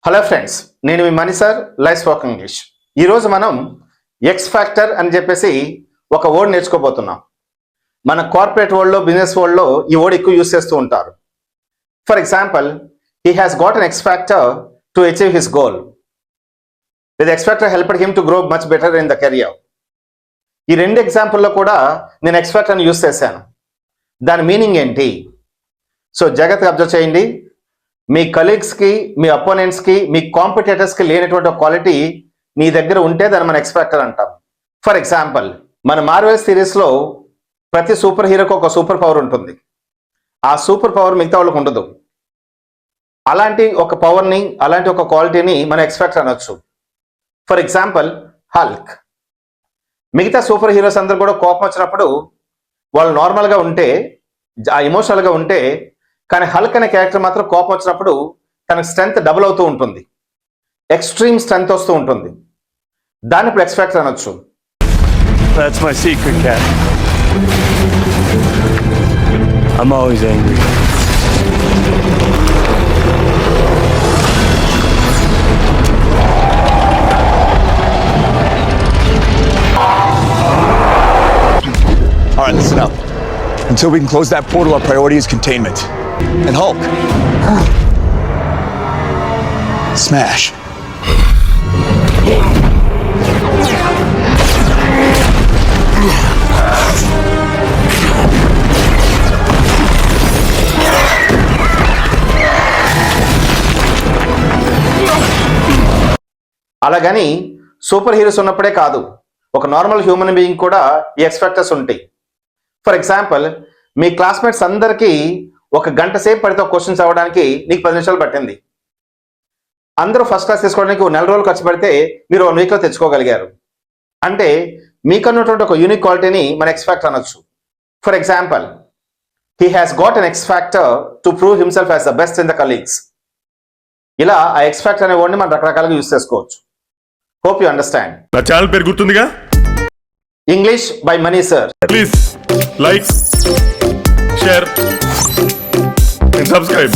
Hello friends, నేను మీ Mani sir, life spoken English. ఈరోజు మనం ఎక్స్ ఫ్యాక్టర్ అని చెప్పేసి ఒక వర్డ్ నేర్చుకోబోతున్నాం. మన కార్పొరేట్ వరల్డ్లో, బిజినెస్ వరల్డ్లో ఈ వర్డ్ ఎక్కువ యూస్ చేస్తూ ఉంటారు. For example, he has got an ex factor to achieve his goal. This X factor helped him to grow much better in the career. ఈ రెండు ఎగ్జాంపుల్లో కూడా నేను ఎక్స్ ఫ్యాక్టర్ని యూస్ చేశాను. దాని మీనింగ్ ఏంటి? సో జాగ్రత్తగా అబ్జర్వ్ చేయండి. మీ కలీగ్స్కి, మీ అపోనెంట్స్కి, మీ కాంపిటేటర్స్కి లేనటువంటి ఒక క్వాలిటీ నీ దగ్గర ఉంటే దాన్ని మనం ఎక్స్ ఫ్యాక్టర్ అంటాం. ఫర్ ఎగ్జాంపుల్, మన మార్వెల్ సిరీస్లో ప్రతి సూపర్ హీరోకి ఒక సూపర్ పవర్ ఉంటుంది. ఆ సూపర్ పవర్ మిగతా వాళ్ళకి ఉండదు. అలాంటి ఒక పవర్ని, అలాంటి ఒక క్వాలిటీని మనం ఎక్స్ ఫ్యాక్టర్ అనొచ్చు. For example, Hulk. మిగతా సూపర్ హీరోస్ అందరూ కూడా కోపం వచ్చినప్పుడు వాళ్ళు నార్మల్గా ఉంటే, ఎమోషనల్గా ఉంటే, కానీ హల్క్ అనే క్యారెక్టర్ మాత్రం కోపం వచ్చినప్పుడు తనకు స్ట్రెంగ్త్ డబుల్ అవుతూ ఉంటుంది, ఎక్స్ట్రీమ్ స్ట్రెంగ్త్ వస్తూ ఉంటుంది. దాన్ని ఇప్పుడు ఎక్స్ ఫ్యాక్టర్ అనొచ్చు. That's my secret, cat. I'm always angry. All right, listen up. Until we can close that portal, our priority is containment. And Hulk. Smash. అలాగని సూపర్ హీరోస్ ఉన్నప్పుడే కాదు, ఒక నార్మల్ హ్యూమన్ బీయింగ్ కూడా ఈ X factors ఉంటాయి. For example, me classmates అందరికీ ఒక గంట సేపు పడితే క్వశ్చన్స్ అవ్వడానికి నీకు 10 నిమిషాలు పట్టింది. అందరూ ఫస్ట్ క్లాస్ తీసుకోవడానికి 1 నెల రోజులు ఖర్చు పెడితే మీరు 1 వీక్లో తెచ్చుకోగలిగారు. అంటే మీకన్నటువంటి ఒక యూనిక్ క్వాలిటీని మన ఎక్స్ ఫ్యాక్టర్ అనొచ్చు. For example, he has got an ex factor to prove himself as the best in the colleagues. ఇలా ఆ ఎక్స్ ఫ్యాక్టర్ అనే వర్డ్ని మనం రకరకాలుగా యూస్ చేసుకోవచ్చు. Hope you understand. నా ఛానల్ పేరు గుర్తుందిగా, English by money sir. Please like, share and subscribe.